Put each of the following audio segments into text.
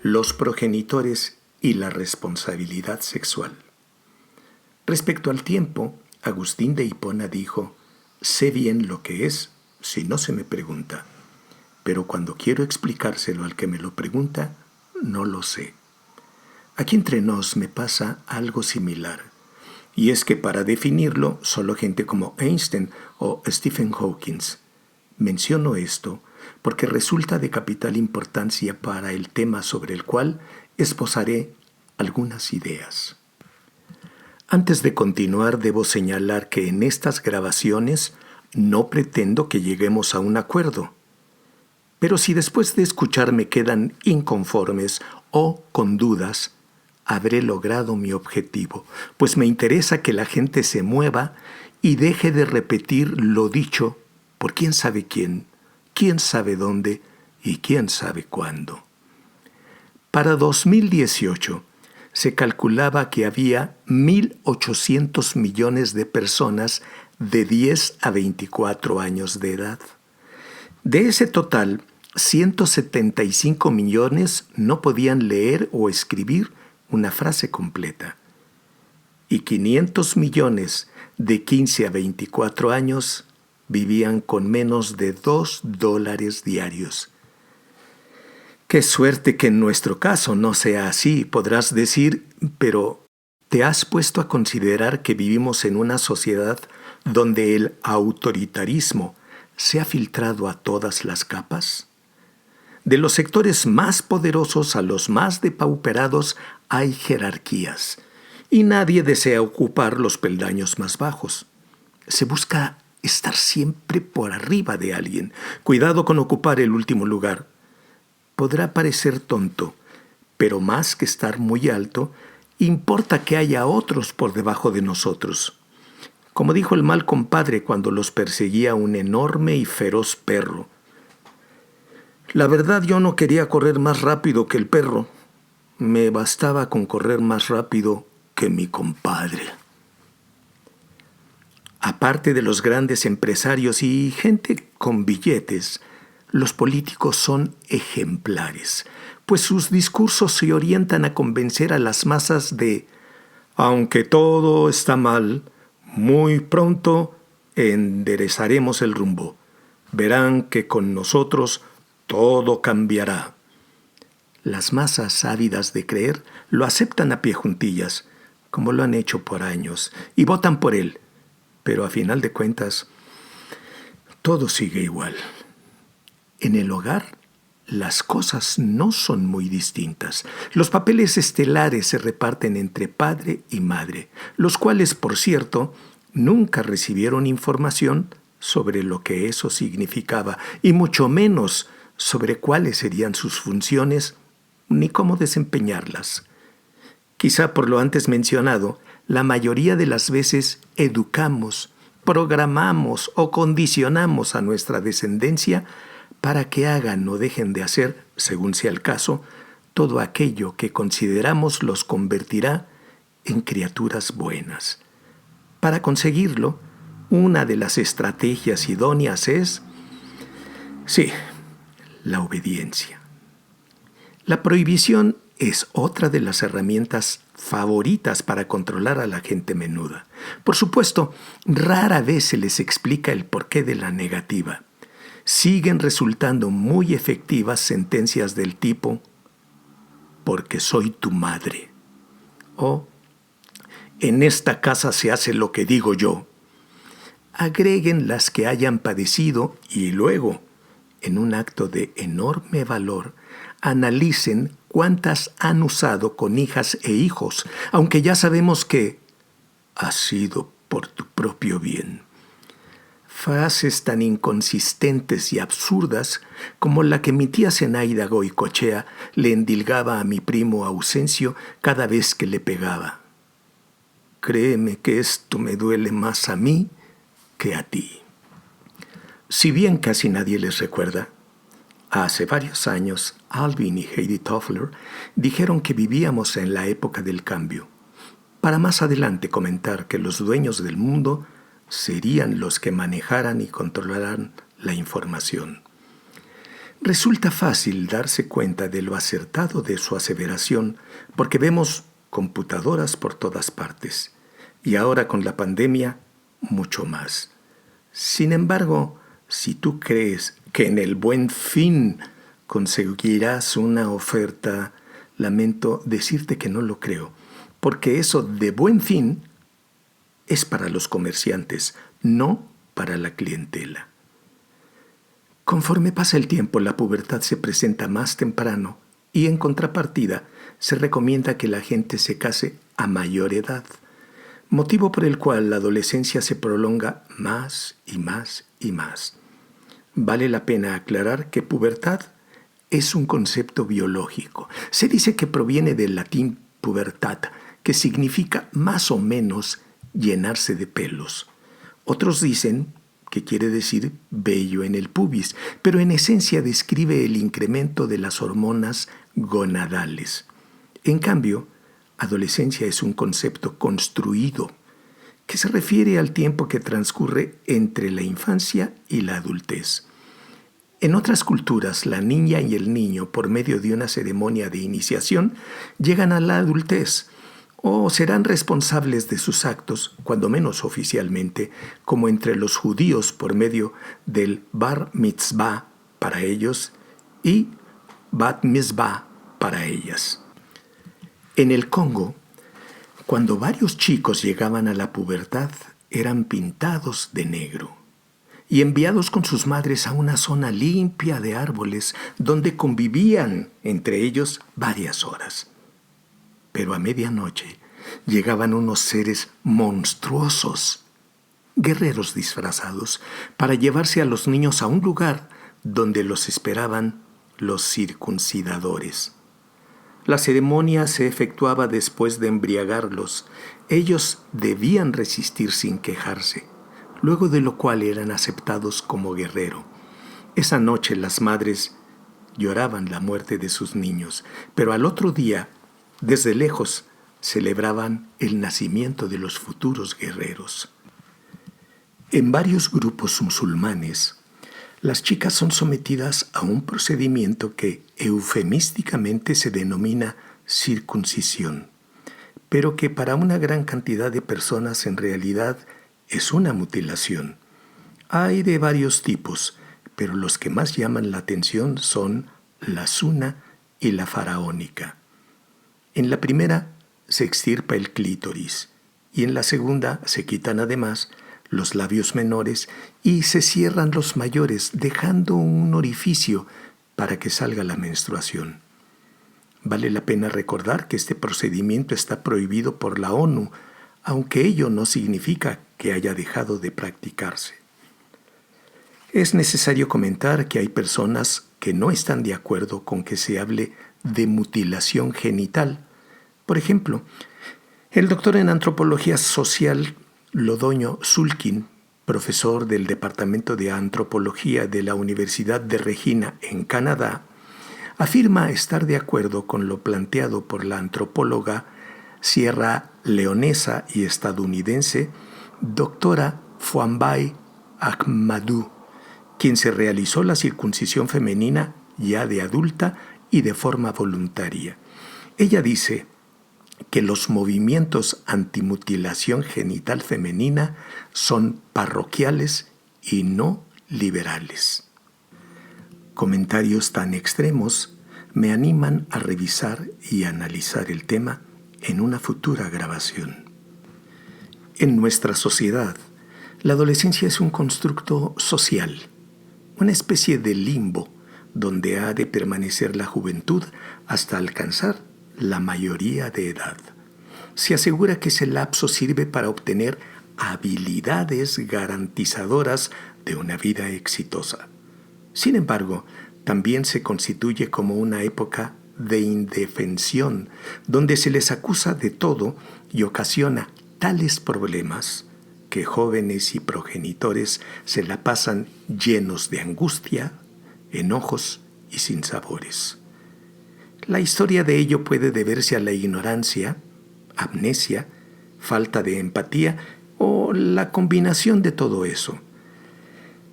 los progenitores y la responsabilidad sexual. Respecto al tiempo, Agustín de Hipona dijo: sé bien lo que es si no se me pregunta, pero cuando quiero explicárselo al que me lo pregunta, no lo sé. Aquí entre nos me pasa algo similar, y es que para definirlo, solo gente como Einstein o Stephen Hawking. Menciono esto porque resulta de capital importancia para el tema sobre el cual esbozaré algunas ideas. Antes de continuar, debo señalar que en estas grabaciones no pretendo que lleguemos a un acuerdo. Pero si después de escucharme quedan inconformes o con dudas, habré logrado mi objetivo, pues me interesa que la gente se mueva y deje de repetir lo dicho por quién sabe quién sabe dónde y quién sabe cuándo. Para 2018 se calculaba que había 1.800 millones de personas de 10 a 24 años de edad. De ese total, 175 millones no podían leer o escribir una frase completa. Y 500 millones de 15 a 24 años vivían con menos de $2 diarios. Qué suerte que en nuestro caso no sea así, podrás decir, pero ¿te has puesto a considerar que vivimos en una sociedad donde el autoritarismo se ha filtrado a todas las capas? De los sectores más poderosos a los más depauperados hay jerarquías, y nadie desea ocupar los peldaños más bajos. Se busca estar siempre por arriba de alguien. Cuidado con ocupar el último lugar. Podrá parecer tonto, pero más que estar muy alto, importa que haya otros por debajo de nosotros. Como dijo el mal compadre cuando los perseguía un enorme y feroz perro: la verdad, yo no quería correr más rápido que el perro. Me bastaba con correr más rápido que mi compadre. Aparte de los grandes empresarios y gente con billetes, los políticos son ejemplares, pues sus discursos se orientan a convencer a las masas de: aunque todo está mal, muy pronto enderezaremos el rumbo. Verán que con nosotros todo cambiará. Las masas ávidas de creer lo aceptan a pie juntillas, como lo han hecho por años, y votan por él. Pero a final de cuentas, todo sigue igual. En el hogar, las cosas no son muy distintas. Los papeles estelares se reparten entre padre y madre, los cuales, por cierto, nunca recibieron información sobre lo que eso significaba, y mucho menos sobre cuáles serían sus funciones ni cómo desempeñarlas. Quizá por lo antes mencionado, la mayoría de las veces educamos, programamos o condicionamos a nuestra descendencia para que hagan o dejen de hacer, según sea el caso, todo aquello que consideramos los convertirá en criaturas buenas. Para conseguirlo, una de las estrategias idóneas es, sí, la obediencia. La prohibición es otra de las herramientas favoritas para controlar a la gente menuda. Por supuesto, rara vez se les explica el porqué de la negativa. Siguen resultando muy efectivas sentencias del tipo: porque soy tu madre, o en esta casa se hace lo que digo yo. Agreguen las que hayan padecido y luego, en un acto de enorme valor, analicen cuántas han usado con hijas e hijos, aunque ya sabemos que ha sido por tu propio bien. Frases tan inconsistentes y absurdas como la que mi tía Zenaida Goicoechea le endilgaba a mi primo Ausencio cada vez que le pegaba: créeme que esto me duele más a mí que a ti. Si bien casi nadie les recuerda, hace varios años Alvin y Heidi Toffler dijeron que vivíamos en la época del cambio, para más adelante comentar que los dueños del mundo serían los que manejaran y controlaran la información. Resulta fácil darse cuenta de lo acertado de su aseveración porque vemos computadoras por todas partes y ahora con la pandemia mucho más. Sin embargo, si tú crees que en el Buen Fin conseguirás una oferta, lamento decirte que no lo creo, porque eso de Buen Fin es para los comerciantes, no para la clientela. Conforme pasa el tiempo, la pubertad se presenta más temprano y en contrapartida se recomienda que la gente se case a mayor edad, motivo por el cual la adolescencia se prolonga más y más y más. Vale la pena aclarar que pubertad es un concepto biológico. Se dice que proviene del latín pubertat, que significa más o menos llenarse de pelos. Otros dicen que quiere decir vello en el pubis, pero en esencia describe el incremento de las hormonas gonadales. En cambio, adolescencia es un concepto construido que se refiere al tiempo que transcurre entre la infancia y la adultez. En otras culturas, la niña y el niño, por medio de una ceremonia de iniciación, llegan a la adultez o serán responsables de sus actos, cuando menos oficialmente, como entre los judíos por medio del bar mitzvah para ellos y bat mitzvah para ellas. En el Congo, cuando varios chicos llegaban a la pubertad, eran pintados de negro y enviados con sus madres a una zona limpia de árboles donde convivían entre ellos varias horas. Pero a medianoche llegaban unos seres monstruosos, guerreros disfrazados, para llevarse a los niños a un lugar donde los esperaban los circuncidadores. La ceremonia se efectuaba después de embriagarlos. Ellos debían resistir sin quejarse, luego de lo cual eran aceptados como guerrero. Esa noche las madres lloraban la muerte de sus niños, pero al otro día, desde lejos, celebraban el nacimiento de los futuros guerreros. En varios grupos musulmanes, las chicas son sometidas a un procedimiento que eufemísticamente se denomina circuncisión, pero que para una gran cantidad de personas en realidad es una mutilación. Hay de varios tipos, pero los que más llaman la atención son la suna y la faraónica. En la primera se extirpa el clítoris y en la segunda se quitan además los labios menores y se cierran los mayores, dejando un orificio para que salga la menstruación. Vale la pena recordar que este procedimiento está prohibido por la ONU, aunque ello no significa que haya dejado de practicarse. Es necesario comentar que hay personas que no están de acuerdo con que se hable de mutilación genital. Por ejemplo, el doctor en antropología social Lodoño Sulkin, profesor del Departamento de Antropología de la Universidad de Regina en Canadá, afirma estar de acuerdo con lo planteado por la antropóloga sierra leonesa y estadounidense doctora Fuambai Ahmadou, quien se realizó la circuncisión femenina ya de adulta y de forma voluntaria. Ella dice que los movimientos antimutilación genital femenina son parroquiales y no liberales. Comentarios tan extremos me animan a revisar y analizar el tema en una futura grabación. En nuestra sociedad, la adolescencia es un constructo social, una especie de limbo donde ha de permanecer la juventud hasta alcanzar la mayoría de edad. Se asegura que ese lapso sirve para obtener habilidades garantizadoras de una vida exitosa. Sin embargo, también se constituye como una época de indefensión, donde se les acusa de todo y ocasiona tales problemas que jóvenes y progenitores se la pasan llenos de angustia, enojos y sinsabores. La historia de ello puede deberse a la ignorancia, amnesia, falta de empatía o la combinación de todo eso.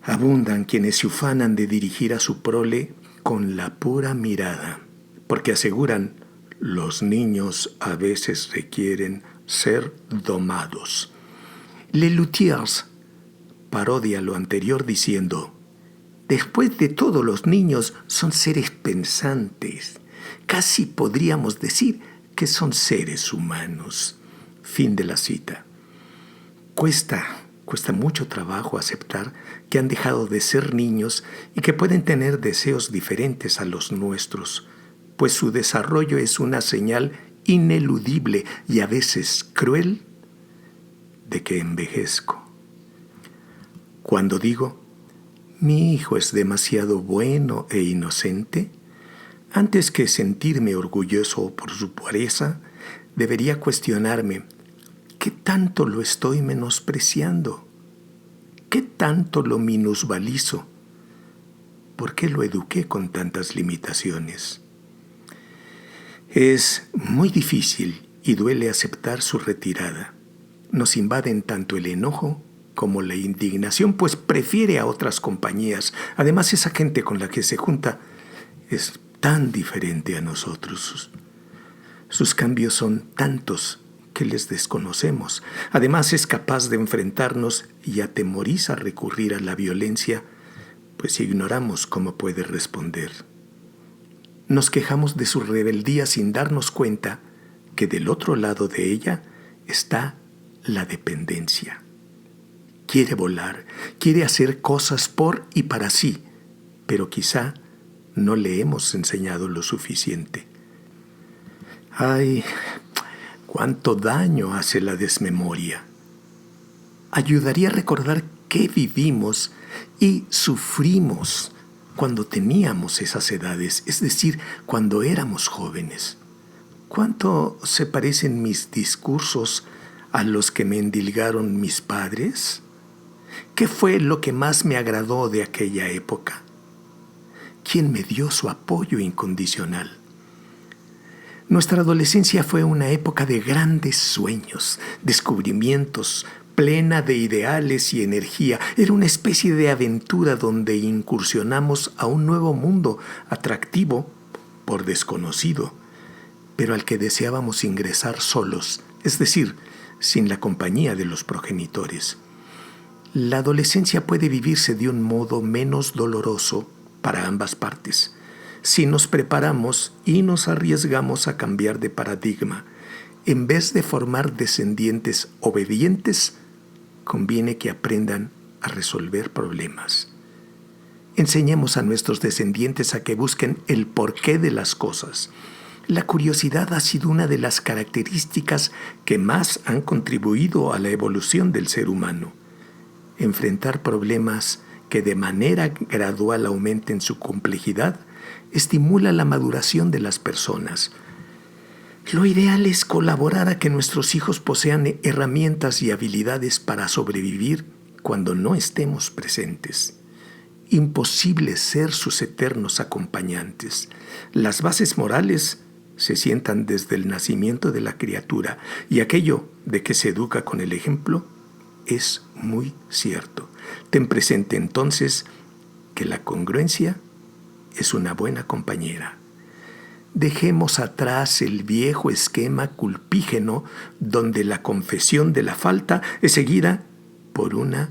Abundan quienes se ufanan de dirigir a su prole con la pura mirada, porque aseguran, los niños a veces requieren ser domados. Lelutiers parodia lo anterior diciendo, después de todo los niños son seres pensantes. Casi podríamos decir que son seres humanos. Fin de la cita. Cuesta mucho trabajo aceptar que han dejado de ser niños y que pueden tener deseos diferentes a los nuestros, pues su desarrollo es una señal ineludible y a veces cruel de que envejezco. Cuando digo, mi hijo es demasiado bueno e inocente, antes que sentirme orgulloso por su pureza, debería cuestionarme, ¿qué tanto lo estoy menospreciando? ¿Qué tanto lo minusvalizo? ¿Por qué lo eduqué con tantas limitaciones? Es muy difícil y duele aceptar su retirada. Nos invaden tanto el enojo como la indignación, pues prefiere a otras compañías. Además, esa gente con la que se junta es tan diferente a nosotros. Sus cambios son tantos que les desconocemos. Además, es capaz de enfrentarnos y atemoriza recurrir a la violencia, pues ignoramos cómo puede responder. Nos quejamos de su rebeldía sin darnos cuenta que del otro lado de ella está la dependencia. Quiere volar, quiere hacer cosas por y para sí, pero quizá no le hemos enseñado lo suficiente. ¡Ay! ¡Cuánto daño hace la desmemoria! Ayudaría a recordar qué vivimos y sufrimos cuando teníamos esas edades, es decir, cuando éramos jóvenes. ¿Cuánto se parecen mis discursos a los que me endilgaron mis padres? ¿Qué fue lo que más me agradó de aquella época? ¿Quién me dio su apoyo incondicional? Nuestra adolescencia fue una época de grandes sueños, descubrimientos, plena de ideales y energía. Era una especie de aventura donde incursionamos a un nuevo mundo atractivo por desconocido, pero al que deseábamos ingresar solos, es decir, sin la compañía de los progenitores. La adolescencia puede vivirse de un modo menos doloroso para ambas partes, si nos preparamos y nos arriesgamos a cambiar de paradigma. En vez de formar descendientes obedientes, conviene que aprendan a resolver problemas. Enseñemos a nuestros descendientes a que busquen el porqué de las cosas. La curiosidad ha sido una de las características que más han contribuido a la evolución del ser humano. Enfrentar problemas que de manera gradual aumenten su complejidad estimula la maduración de las personas. Lo ideal es colaborar a que nuestros hijos posean herramientas y habilidades para sobrevivir cuando no estemos presentes. Imposible ser sus eternos acompañantes. Las bases morales se sientan desde el nacimiento de la criatura, y aquello de que se educa con el ejemplo es muy cierto. Ten presente entonces que la congruencia es una buena compañera. Dejemos atrás el viejo esquema culpígeno donde la confesión de la falta es seguida por una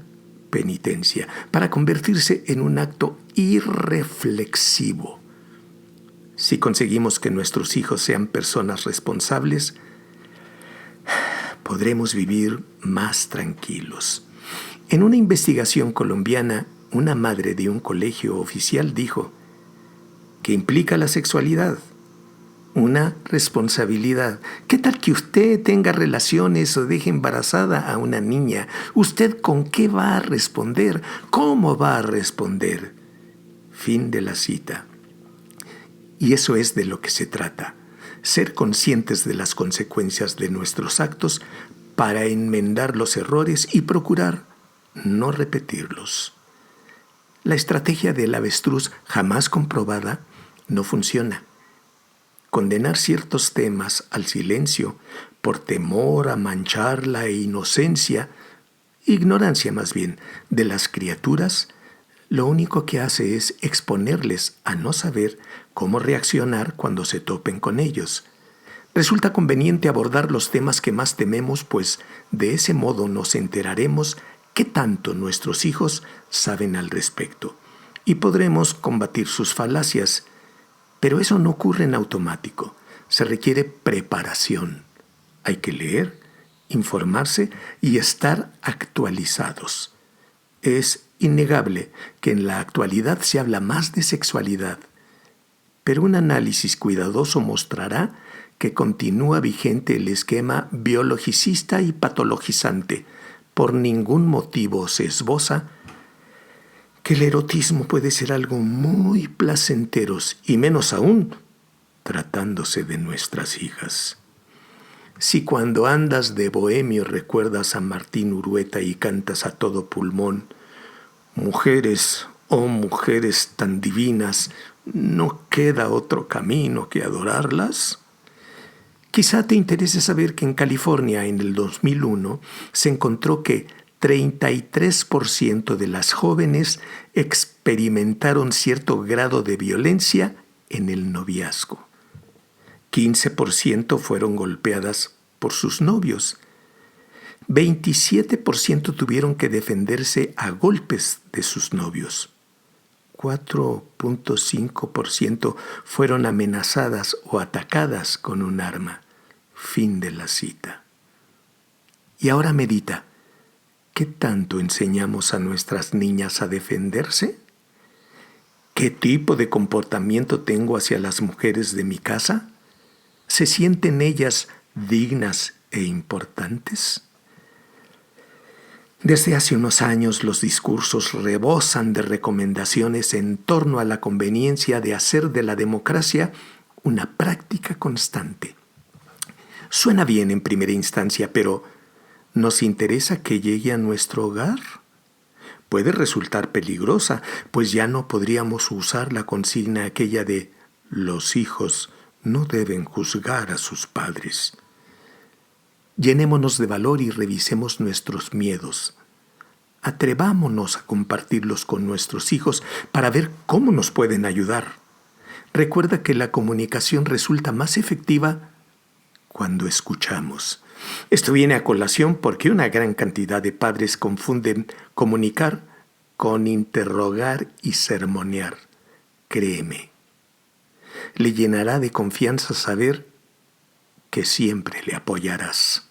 penitencia para convertirse en un acto irreflexivo. Si conseguimos que nuestros hijos sean personas responsables, podremos vivir más tranquilos. En una investigación colombiana, una madre de un colegio oficial dijo: ¿qué implica la sexualidad? Una responsabilidad. ¿Qué tal que usted tenga relaciones o deje embarazada a una niña? ¿Usted con qué va a responder? ¿Cómo va a responder? Fin de la cita. Y eso es de lo que se trata: ser conscientes de las consecuencias de nuestros actos para enmendar los errores y procurar no repetirlos. La estrategia del avestruz jamás comprobada no funciona. Condenar ciertos temas al silencio por temor a manchar la ignorancia más bien, de las criaturas, lo único que hace es exponerles a no saber cómo reaccionar cuando se topen con ellos. Resulta conveniente abordar los temas que más tememos, pues de ese modo nos enteraremos qué tanto nuestros hijos saben al respecto y podremos combatir sus falacias. Pero eso no ocurre en automático. Se requiere preparación. Hay que leer, informarse y estar actualizados. Es innegable que en la actualidad se habla más de sexualidad, pero un análisis cuidadoso mostrará que continúa vigente el esquema biologicista y patologizante. Por ningún motivo se esboza que el erotismo puede ser algo muy placentero, y menos aún tratándose de nuestras hijas. Si cuando andas de bohemio recuerdas a Martín Urueta y cantas a todo pulmón, mujeres, oh mujeres tan divinas, ¿no queda otro camino que adorarlas? Quizá te interese saber que en California en el 2001 se encontró que 33% de las jóvenes experimentaron cierto grado de violencia en el noviazgo. 15% fueron golpeadas por sus novios. 27% tuvieron que defenderse a golpes de sus novios. 4.5% fueron amenazadas o atacadas con un arma. Fin de la cita. Y ahora medita, ¿qué tanto enseñamos a nuestras niñas a defenderse? ¿Qué tipo de comportamiento tengo hacia las mujeres de mi casa? ¿Se sienten ellas dignas e importantes? Desde hace unos años los discursos rebosan de recomendaciones en torno a la conveniencia de hacer de la democracia una práctica constante. Suena bien en primera instancia, pero ¿nos interesa que llegue a nuestro hogar? Puede resultar peligrosa, pues ya no podríamos usar la consigna aquella de los hijos no deben juzgar a sus padres. Llenémonos de valor y revisemos nuestros miedos. Atrevámonos a compartirlos con nuestros hijos para ver cómo nos pueden ayudar. Recuerda que la comunicación resulta más efectiva cuando escuchamos. Esto viene a colación porque una gran cantidad de padres confunden comunicar con interrogar y sermonear. Créeme, le llenará de confianza saber que siempre le apoyarás.